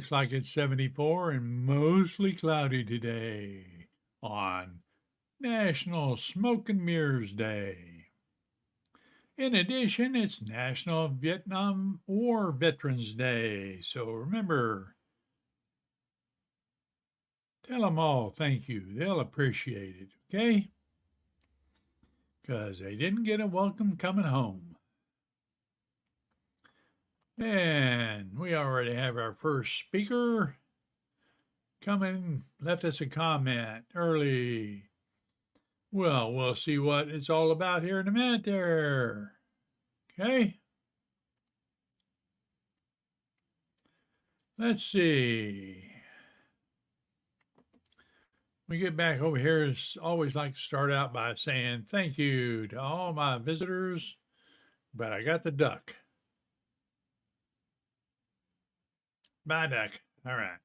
looks like it's 74 and mostly cloudy today on National Smoke and Mirrors Day. In addition, it's National Vietnam War Veterans Day. So remember, tell them all thank you. They'll appreciate it, okay? Because they didn't get a welcome coming home. And we already have our first speaker coming, left us a comment early. Well, we'll see what it's all about here in a minute there. Okay? Let's see. We get back over here, I always like to start out by saying thank you to all my visitors, but I got the duck. Bye, duck. All right.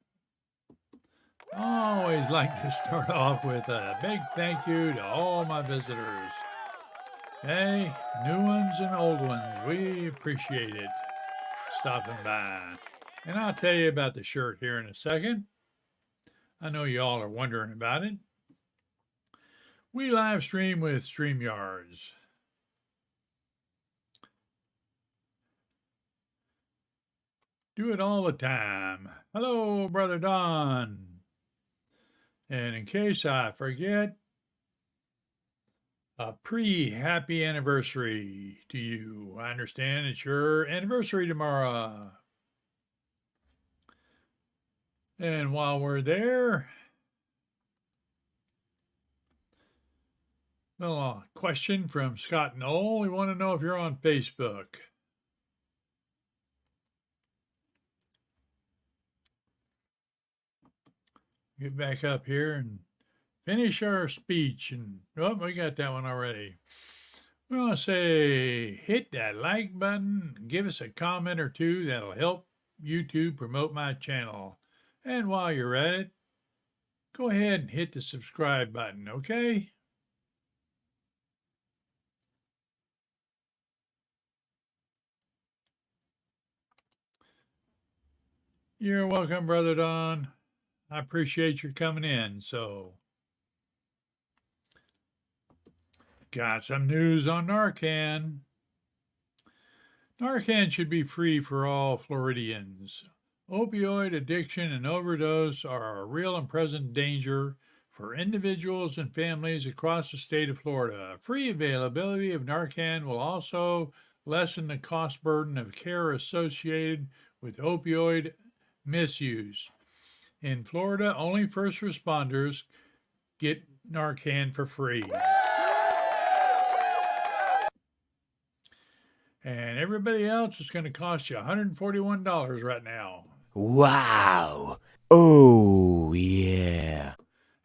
I always like to start off with a big thank you to all my visitors. Hey, new ones and old ones, we appreciate it stopping by. And I'll tell you about the shirt here in a second. I know you all are wondering about it. We live stream with Streamyards. Do it all the time. Hello, Brother Don. And in case I forget, a pre-happy anniversary to you. I understand it's your anniversary tomorrow. And while we're there, well, a question from Scott Knoll. We want to know if you're on Facebook. Get back up here and finish our speech. And oh, we got that one already. We want to say hit that like button, give us a comment or two. That'll help YouTube promote my channel. And while you're at it, go ahead and hit the subscribe button, okay? You're welcome, Brother Don. I appreciate your coming in. So, got some news on Narcan. Narcan should be free for all Floridians. Opioid addiction and overdose are a real and present danger for individuals and families across the state of Florida. Free availability of Narcan will also lessen the cost burden of care associated with opioid misuse. In Florida, only first responders get Narcan for free. And everybody else is going to cost you $141 right now. Wow. Oh, yeah.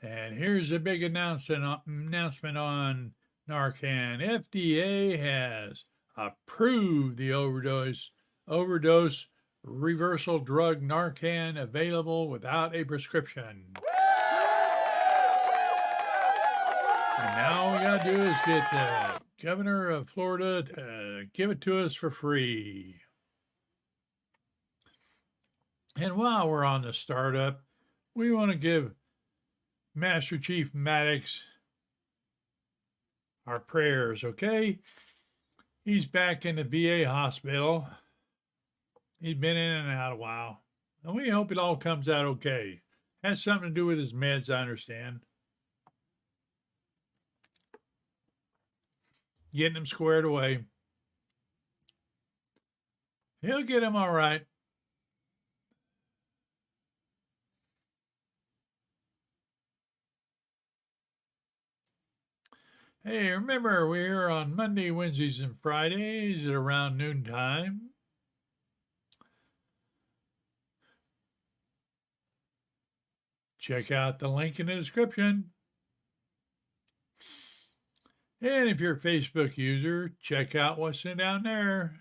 And here's a big announcement on Narcan. FDA has approved the overdose reversal drug Narcan available without a prescription. And now all we got to do is get the governor of Florida to give it to us for free. And while we're on the startup, we want to give Master Chief Maddox our prayers, okay? He's back in the VA hospital. He's been in and out a while. And we hope it all comes out okay. Has something to do with his meds, I understand. Getting him squared away. He'll get him all right. Hey, remember, we're here on Monday, Wednesdays, and Fridays at around noontime. Check out the link in the description. And if you're a Facebook user, check out what's down there.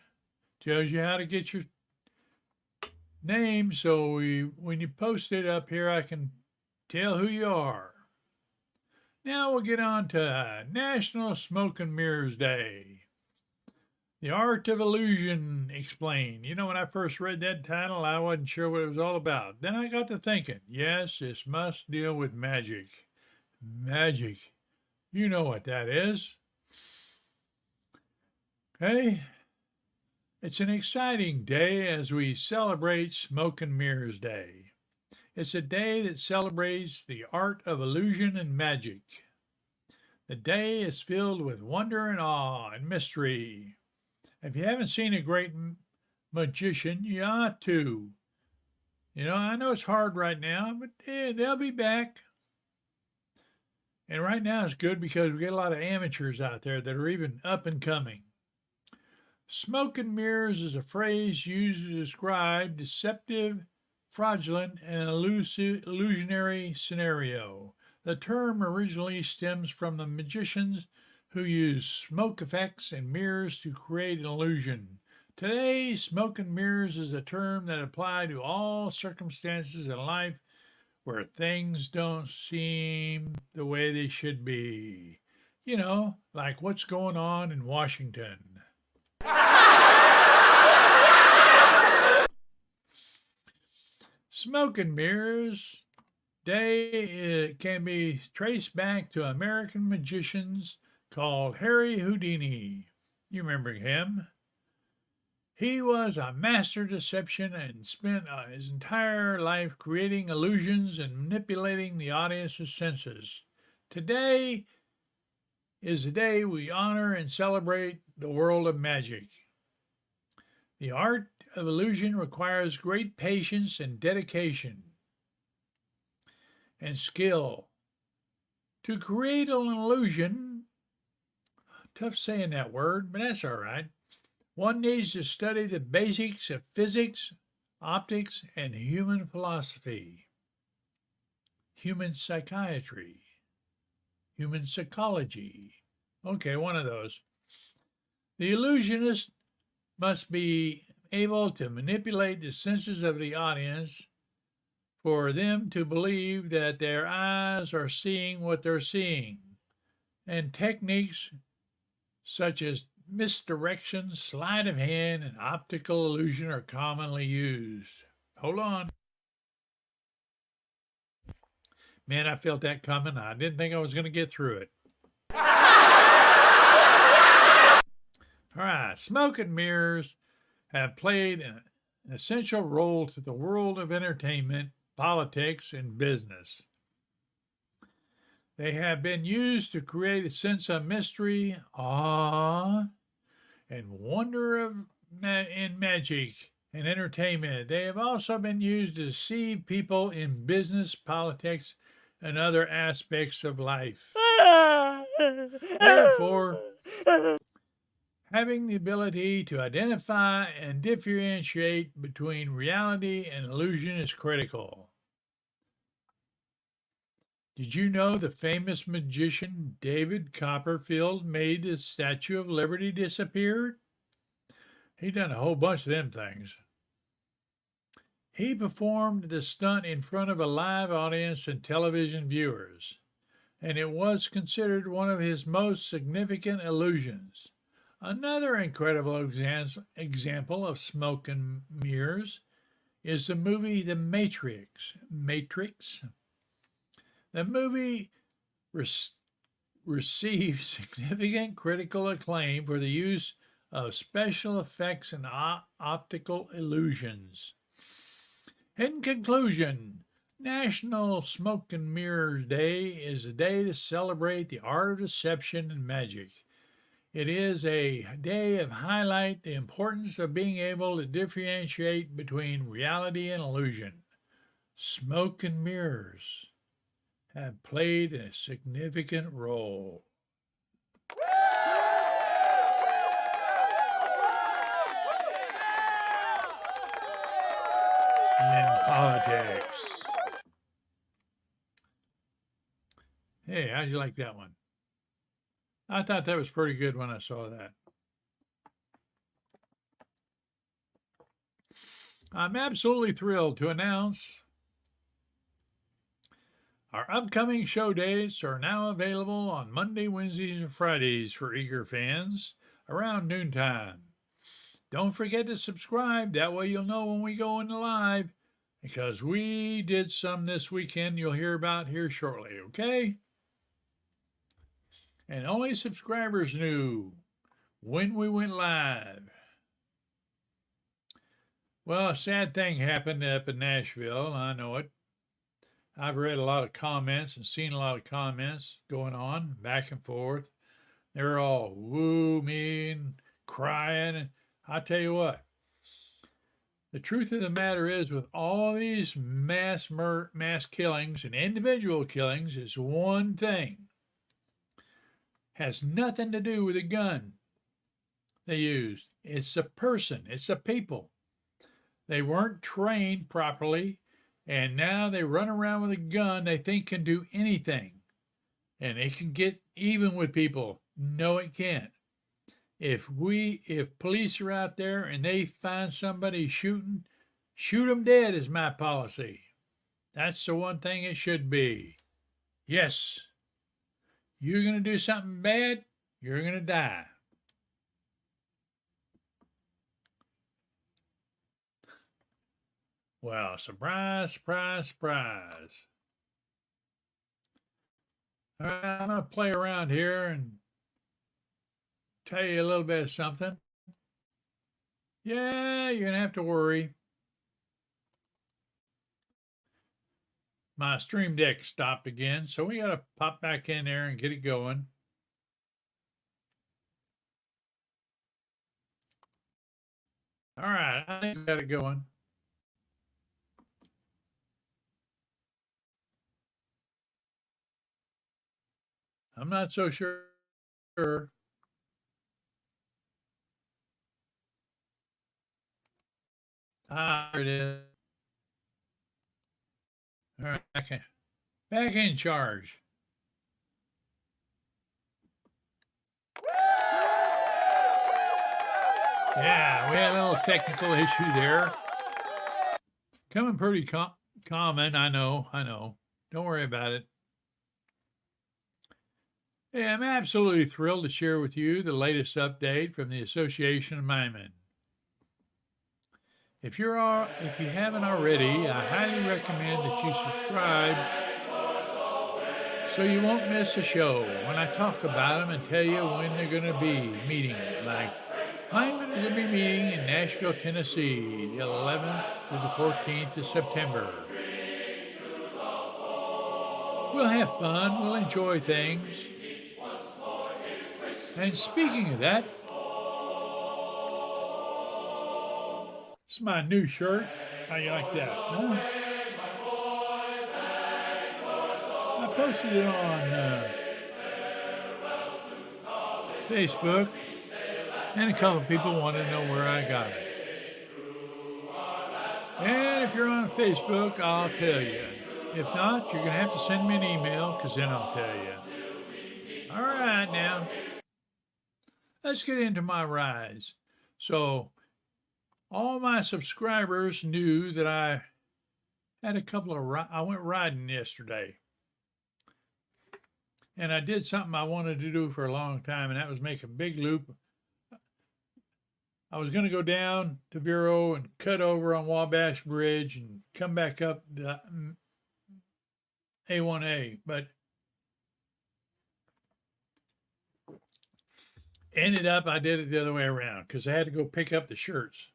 Tells you how to get your name, so when you post it up here, I can tell who you are. Now we'll get on to National Smoke and Mirrors Day. The Art of Illusion Explained. You know, when I first read that title, I wasn't sure what it was all about. Then I got to thinking, yes, this must deal with magic. Magic. You know what that is. Okay? It's an exciting day as we celebrate Smoke and Mirrors Day. It's a day that celebrates the art of illusion and magic. The day is filled with wonder and awe and mystery. If you haven't seen a great magician, you ought to. You know, I know it's hard right now, but they'll be back. And right now it's good because we get a lot of amateurs out there that are even up and coming. Smoke and mirrors is a phrase used to describe deceptive, fraudulent, and illusionary scenario. The term originally stems from the magicians who use smoke effects and mirrors to create an illusion. Today, smoke and mirrors is a term that applies to all circumstances in life where things don't seem the way they should be. You know, like what's going on in Washington. Smoke and Mirrors Day can be traced back to American magicians called Harry Houdini. You remember him? He was a master deception and spent his entire life creating illusions and manipulating the audience's senses. Today is the day we honor and celebrate the world of magic. The art of illusion requires great patience and dedication and skill. To create an illusion, tough saying that word, but that's all right. One needs to study the basics of physics, optics, and human philosophy, human psychiatry, human psychology. Okay, one of those. The illusionist must be able to manipulate the senses of the audience for them to believe that their eyes are seeing what they're seeing. And techniques such as misdirection, sleight of hand, and optical illusion are commonly used. Hold on. Man, I felt that coming. I didn't think I was going to get through it. All right, smoke and mirrors have played an essential role to the world of entertainment, politics, and business. They have been used to create a sense of mystery, awe, and wonder in magic and entertainment. They have also been used to deceive people in business, politics, and other aspects of life. Therefore, having the ability to identify and differentiate between reality and illusion is critical. Did you know the famous magician David Copperfield made the Statue of Liberty disappear? He done a whole bunch of them things. He performed the stunt in front of a live audience and television viewers, and it was considered one of his most significant illusions. Another incredible example of smoke and mirrors is the movie The Matrix. The movie received significant critical acclaim for the use of special effects and optical illusions. In conclusion, National Smoke and Mirrors Day is a day to celebrate the art of deception and magic. It is a day of highlight the importance of being able to differentiate between reality and illusion. Smoke and mirrors have played a significant role. In politics. Hey, how'd you like that one? I thought that was pretty good when I saw that. I'm absolutely thrilled to announce our upcoming show dates are now available on Monday, Wednesdays, and Fridays for eager fans around noontime. Don't forget to subscribe. That way you'll know when we go into live, because we did some this weekend you'll hear about here shortly, okay? And only subscribers knew when we went live. Well, a sad thing happened up in Nashville. I know it. I've read a lot of comments and seen a lot of comments going on back and forth. They're all woo me and crying. And I tell you what, the truth of the matter is, with all these mass killings and individual killings, is one thing. Has nothing to do with a gun they used. It's a person. It's a people. They weren't trained properly, and now they run around with a gun they think can do anything. And it can get even with people. No, it can't. If police are out there and they find somebody shooting, shoot them dead is my policy. That's the one thing it should be. Yes, you're going to do something bad, you're going to die. Well, surprise, surprise, surprise. All right, I'm going to play around here and tell you a little bit of something. Yeah, you're going to have to worry. My Stream Deck stopped again, so we got to pop back in there and get it going. All right, I think we got it going. I'm not so sure. There it is. All right, back in charge. Yeah, we had a little technical issue there. Coming pretty common, I know. Don't worry about it. Yeah, I'm absolutely thrilled to share with you the latest update from the Association of Minemen. If you haven't already, I highly recommend that you subscribe so you won't miss a show when I talk about them and tell you when they're going to be meeting. Like, Minemen are going to be meeting in Nashville, Tennessee, the 11th to the 14th of September. We'll have fun. We'll enjoy things. And speaking of that, it's my new shirt. How you like that? Huh? I posted it on Facebook, and a couple of people wanted to know where I got it. And if you're on Facebook, I'll tell you. If not, you're going to have to send me an email, because then I'll tell you. All right, now. Let's get into my rides. So, all my subscribers knew that I had a couple of I went riding yesterday. And I did something I wanted to do for a long time, and that was make a big loop. I was going to go down to Vero and cut over on Wabash Bridge and come back up the A1A, but ended up, I did it the other way around because I had to go pick up the shirts.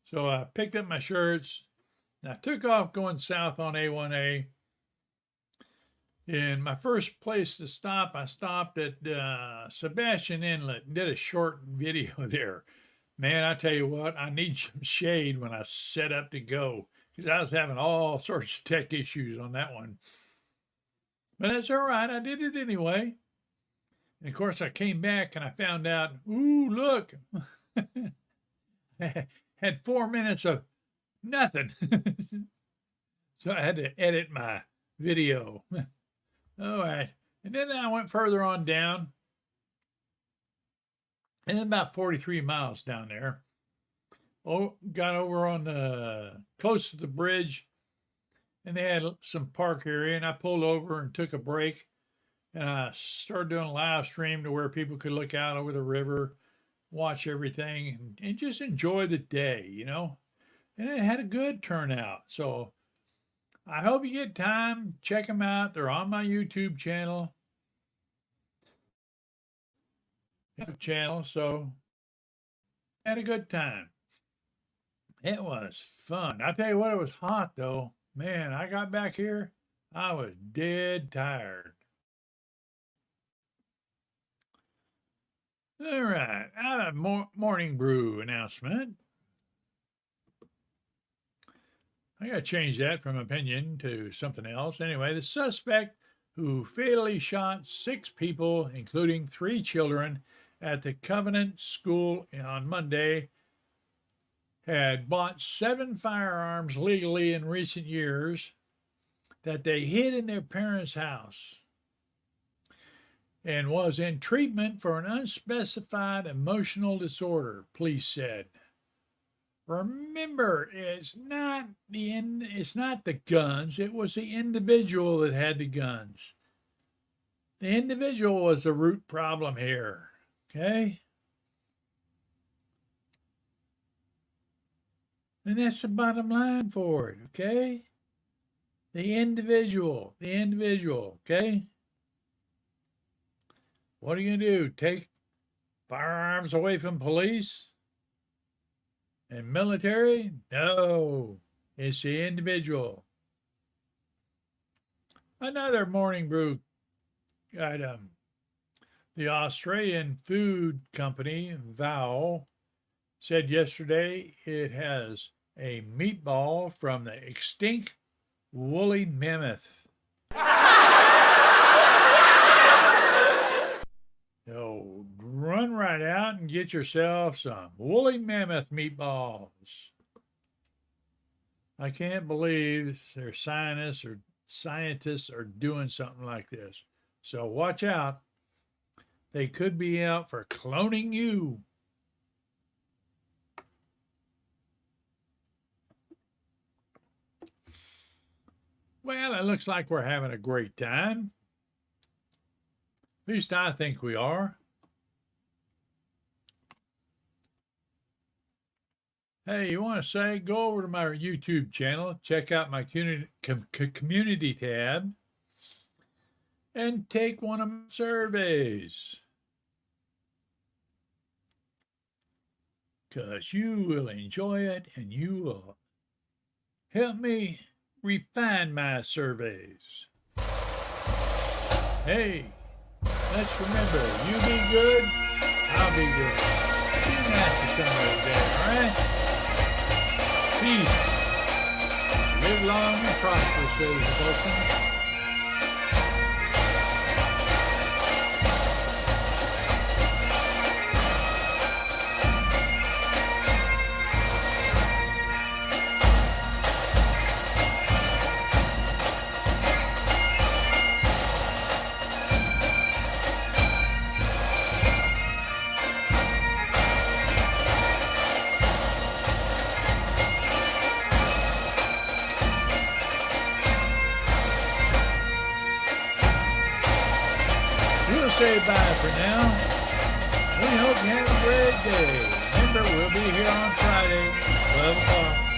So I picked up my shirts and I took off going south on A1A. In my first place to stop, I stopped at Sebastian Inlet and did a short video there. Man, I tell you what, I need some shade when I set up to go because I was having all sorts of tech issues on that one. But that's all right. I did it anyway. And of course, I came back and I found out, ooh, look, had 4 minutes of nothing. So I had to edit my video. All right. And then I went further on down. And about 43 miles down there. Oh, got over on the close to the bridge. And they had some park area. And I pulled over and took a break. And I started doing a live stream to where people could look out over the river. watch everything and just enjoy the day, you know. And it had a good turnout. So I hope you get time. Check them out. They're on my YouTube channel. So had a good time. It was fun. I tell you what, it was hot though. Man, I got back here, I was dead tired. All right, out of morning brew announcement. I got to change that from opinion to something else. Anyway, the suspect who fatally shot 6 people, including 3 children, at the Covenant School on Monday, had bought 7 firearms legally in recent years that they hid in their parents' house and was in treatment for an unspecified emotional disorder, police said. Remember, it's not the guns, it was the individual that had the guns. The individual was the root problem here, okay? And that's the bottom line for it, okay? The individual, okay? What are you going to do? Take firearms away from police and military? No, it's the individual. Another morning brew item. The Australian food company, Vow, said yesterday it has a meatball from the extinct woolly mammoth. So run right out and get yourself some woolly mammoth meatballs. I can't believe their scientists are doing something like this. So watch out. They could be out for cloning you. Well, it looks like we're having a great time. At least I think we are. Hey, you want to say, go over to my YouTube channel, check out my community tab, and take one of my surveys. Because you will enjoy it and you will help me refine my surveys. Hey, let's remember, you be good, I'll be good. Be nice to somebody today, all right? Peace. Live long and prosper, says the Vulcan. Say bye for now. We hope you have a great day. Remember, we'll be here on Friday, 12 o'clock.